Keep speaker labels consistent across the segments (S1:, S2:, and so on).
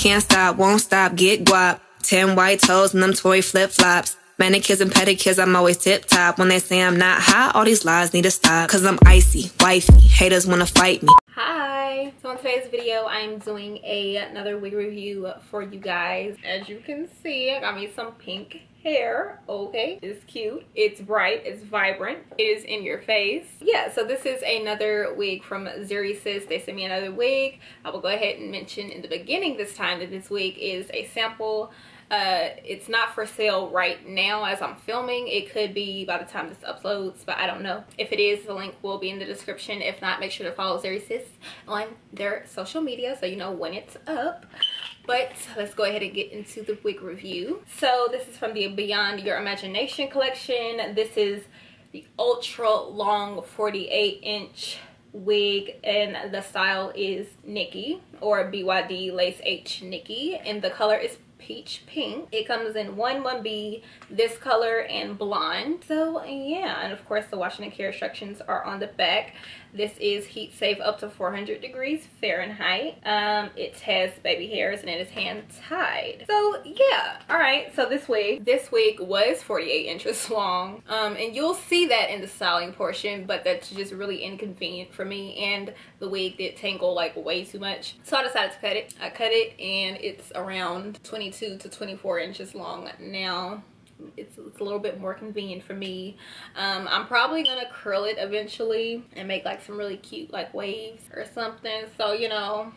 S1: Can't stop, won't stop, get guap. 10 white toes and them toy flip-flops. Manicures and pedicures, I'm always tip-top. When they say I'm not hot, all these lies need to stop. Cause I'm icy, wifey, haters wanna fight me.
S2: Hi! So in today's video, I'm doing another wig review for you guys. As you can see, I got me some pink hair. Okay, it's cute, it's bright, it's vibrant, it is in your face. Yeah, so this is another wig from ZURYSIS. They sent me another wig. I will go ahead and mention in the beginning this time that this wig is a sample. It's not for sale right now as I'm filming. It could be by the time this uploads, but I don't know. If it is, the link will be in the description. If not, make sure to follow ZURYSIS on their social media so you know when it's up. But let's go ahead and get into the wig review. So this is from the Beyond Your Imagination collection. This is the ultra long 48-inch wig, and the style is Niki, or BYD-Lace H Niki, and the color is peach pink. It comes in 1B, this color, and blonde. So yeah, and of course the washing and care instructions are on the back. This is heat safe up to 400 degrees Fahrenheit. It has baby hairs and it is hand tied. So yeah, all right. So this wig was 48 inches long, and you'll see that in the styling portion, but that's just really inconvenient for me, and the wig did tangle like way too much, so I decided to cut it. I cut it and it's around 22 to 24 inches long now. It's a little bit more convenient for me. I'm probably gonna curl it eventually and make like some really cute like waves or something, so you know,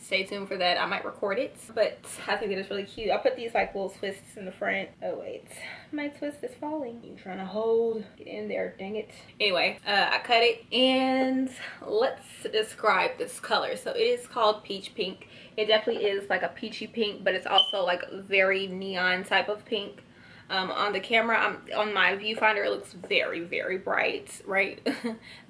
S2: stay tuned for that. I might record it, but I think it is really cute. I put these like little twists in the front. Oh wait, my twist is falling. You trying to hold? Get in there, dang it. Anyway, I cut it, and let's describe this color. So it is called peach pink. It definitely is like a peachy pink, but it's also like a very neon type of pink. On the camera, on my viewfinder, it looks very, very bright right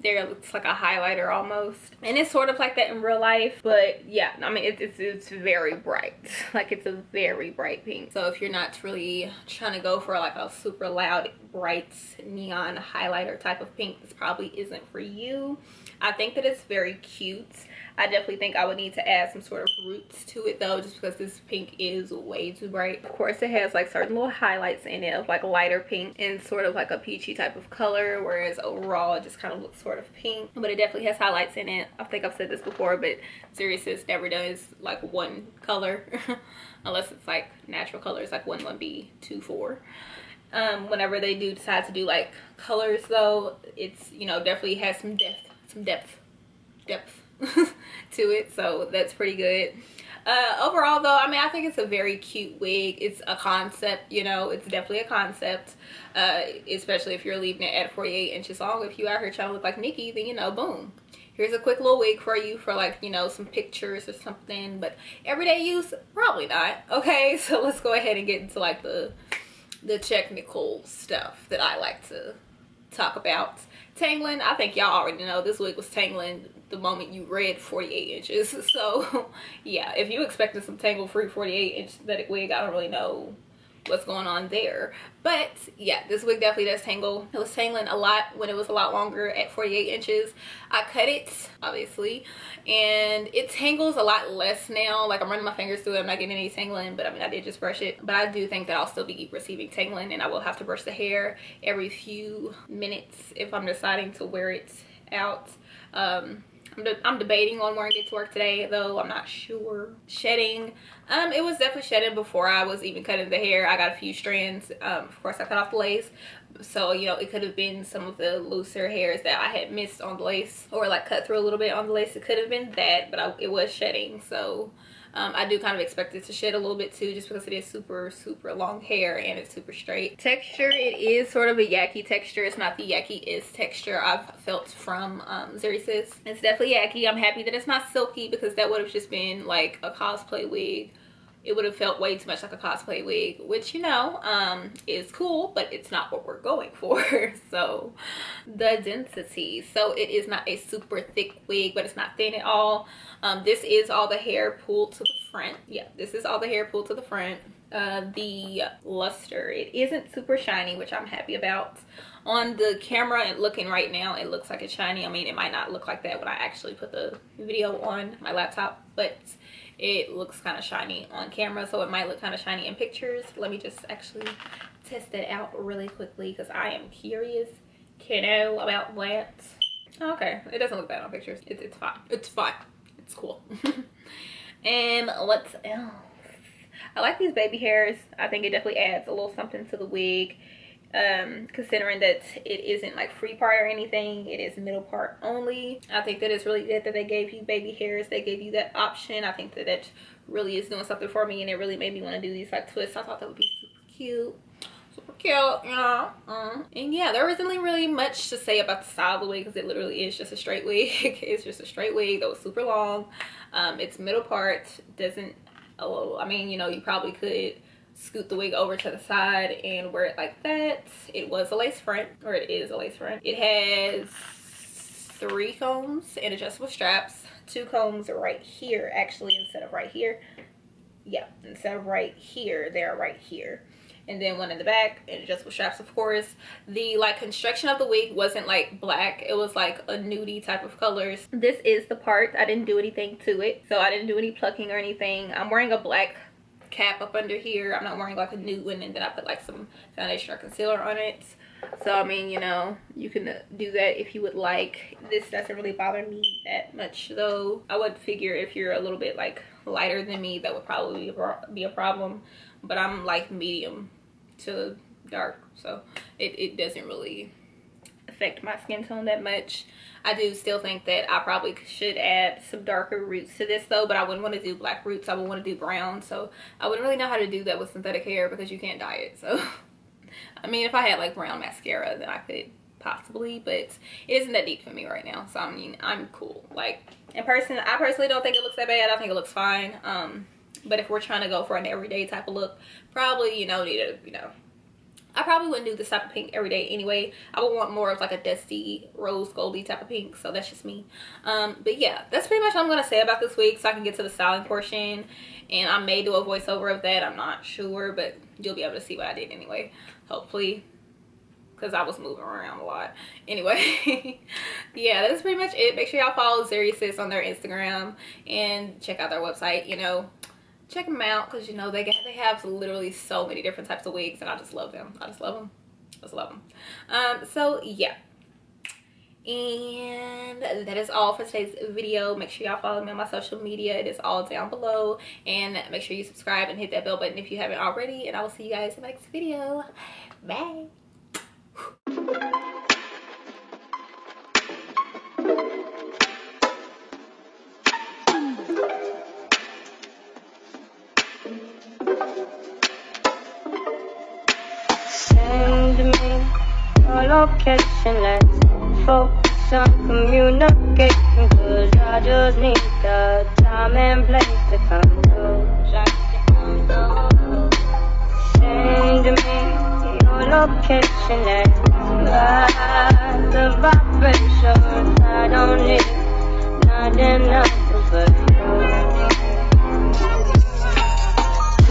S2: there. It looks like a highlighter almost, and it's sort of like that in real life, but yeah, I mean it's very bright. Like, it's a very bright pink. So if you're not really trying to go for like a super loud bright neon highlighter type of pink, this probably isn't for you. I think that it's very cute. I definitely think I would need to add some sort of roots to it though, just because this pink is way too bright. Of course, it has like certain little highlights in it of like lighter pink and sort of like a peachy type of color, whereas overall it just kind of looks sort of pink, but it definitely has highlights in it. I think I've said this before, but ZURYSIS never does like one color unless it's like natural colors, like 1B, 2-4. Whenever they do decide to do like colors though, it's, you know, definitely has some depth to it, so that's pretty good. Overall though, I mean, I think it's a very cute wig. It's a concept, you know, it's definitely a concept, especially if you're leaving it at 48 inches long. If you out here trying to look like Nicki, then, you know, boom, here's a quick little wig for you for like, you know, some pictures or something, but everyday use, probably not. Okay, so let's go ahead and get into like the technical stuff that I like to talk about. Tangling, I think y'all already know this wig was tangling the moment you read 48 inches. So yeah, if you expected some tangle free 48-inch synthetic wig, I don't really know what's going on there. But yeah, this wig definitely does tangle. It was tangling a lot when it was a lot longer at 48 inches. I cut it, obviously, and it tangles a lot less now. Like, I'm running my fingers through it, I'm not getting any tangling, but I mean, I did just brush it. But I do think that I'll still be receiving tangling, and I will have to brush the hair every few minutes if I'm deciding to wear it out. I'm debating on wearing it to work today though. I'm not sure. Shedding, it was definitely shedding before I was even cutting the hair. I got a few strands. Of course I cut off the lace, so you know, it could have been some of the looser hairs that I had missed on the lace, or like cut through a little bit on the lace. It could have been that, but it was shedding, so I do kind of expect it to shed a little bit too, just because it is super long hair and it's super straight. Texture, it is sort of a yucky texture. It's not the yucky-ist texture I've felt from ZURYSIS. It's definitely yucky. I'm happy that it's not silky, because that would have just been like a cosplay wig. It would have felt way too much like a cosplay wig, which, you know, is cool, but it's not what we're going for. So the density, so it is not a super thick wig, but it's not thin at all. This is all the hair pulled to the front. Yeah, this is all the hair pulled to the front. The luster, it isn't super shiny, which I'm happy about. On the camera and looking right now, it looks like it's shiny. I mean, it might not look like that when I actually put the video on my laptop, but it looks kind of shiny on camera, so it might look kind of shiny in pictures. Let me just actually test it out really quickly because I am curious to know about that. Okay, it doesn't look bad on pictures. It's fine. It's fine. It's cool. And what else? I like these baby hairs. I think it definitely adds a little something to the wig. Considering that it isn't like free part or anything, it is middle part only. I think that it's really good that they gave you baby hairs. They gave you that option. I think that that really is doing something for me, and it really made me want to do these like twists. I thought that would be super cute. Super cute, you know. And yeah, there isn't really much to say about the style of the wig because it literally is just a straight wig. It's just a straight wig that was super long. Its middle part doesn't, I mean, you know, you probably could scoot the wig over to the side and wear it like that. It was a lace front, or it is a lace front. It has 3 combs and adjustable straps. 2 combs are right here actually instead of right here. Yeah, instead of right here, they're right here. And then 1 in the back and adjustable straps, of course. The like construction of the wig wasn't like black, it was like a nudie type of colors. This is the part. I didn't do anything to it, so I didn't do any plucking or anything. I'm wearing a black cap up under here. I'm not wearing like a nude one, and then I put like some foundation or concealer on it. So I mean, you know, you can do that if you would like. This doesn't really bother me that much though. I would figure if you're a little bit like lighter than me, that would probably be a problem, but I'm like medium to dark, so it doesn't really affect my skin tone that much. I do still think that I probably should add some darker roots to this though, but I wouldn't want to do black roots. I would want to do brown, so I wouldn't really know how to do that with synthetic hair because you can't dye it. So I mean, if I had like brown mascara, then I could possibly, but it isn't that deep for me right now. So I mean, I'm cool. Like in person, I personally don't think it looks that bad. I think it looks fine. But if we're trying to go for an everyday type of look, probably, you know, I probably wouldn't do this type of pink every day anyway. I would want more of like a dusty rose goldy type of pink, so that's just me. But yeah, that's pretty much what I'm gonna say about this wig, so I can get to the styling portion. And I may do a voiceover of that, I'm not sure, but you'll be able to see what I did anyway, hopefully, because I was moving around a lot. Anyway, yeah, that's pretty much it. Make sure y'all follow ZURYSIS on their Instagram and check out their website. You know, check them out because, you know, they have literally so many different types of wigs, and I just love them. I just love them. I just love them. So yeah, and that is all for today's video. Make sure y'all follow me on my social media. It is all down below, and make sure you subscribe and hit that bell button if you haven't already, and I will see you guys in the next video. Bye.
S3: Send me your location, let's focus on communication, cause I just need the time and place to come through. Send me your location, let's ride the vibration. I don't need nothing else but you.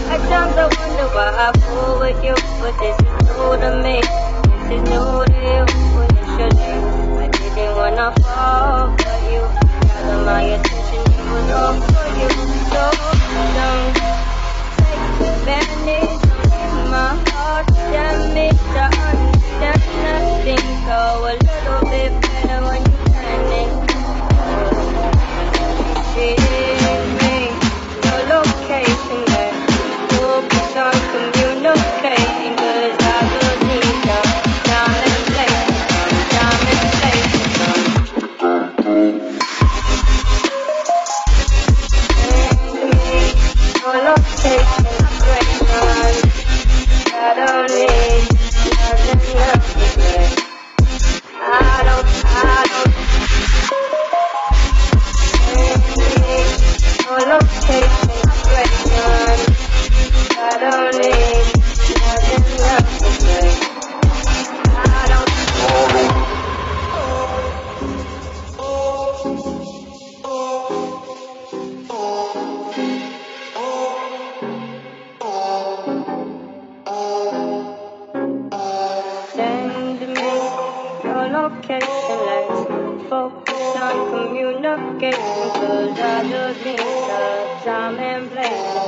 S3: I sometimes wonder why I fool with you, but this is new to me. This is new to you, initially. I didn't wanna fall for you. Gather my attention, it was all for you. So don't take advantage of my heart. Damage, I understand nothing. Go a little bit better when you turn it. Give me your location, let's focus on communicating, cause I just need the time and place, time and place. Send me your location, vibration. I don't need nothing else to say. I don't. Send me your location, vibration. I don't need nothing else to say. I don't. Send me your location, let's focus on on communication, cause I just need the time and place.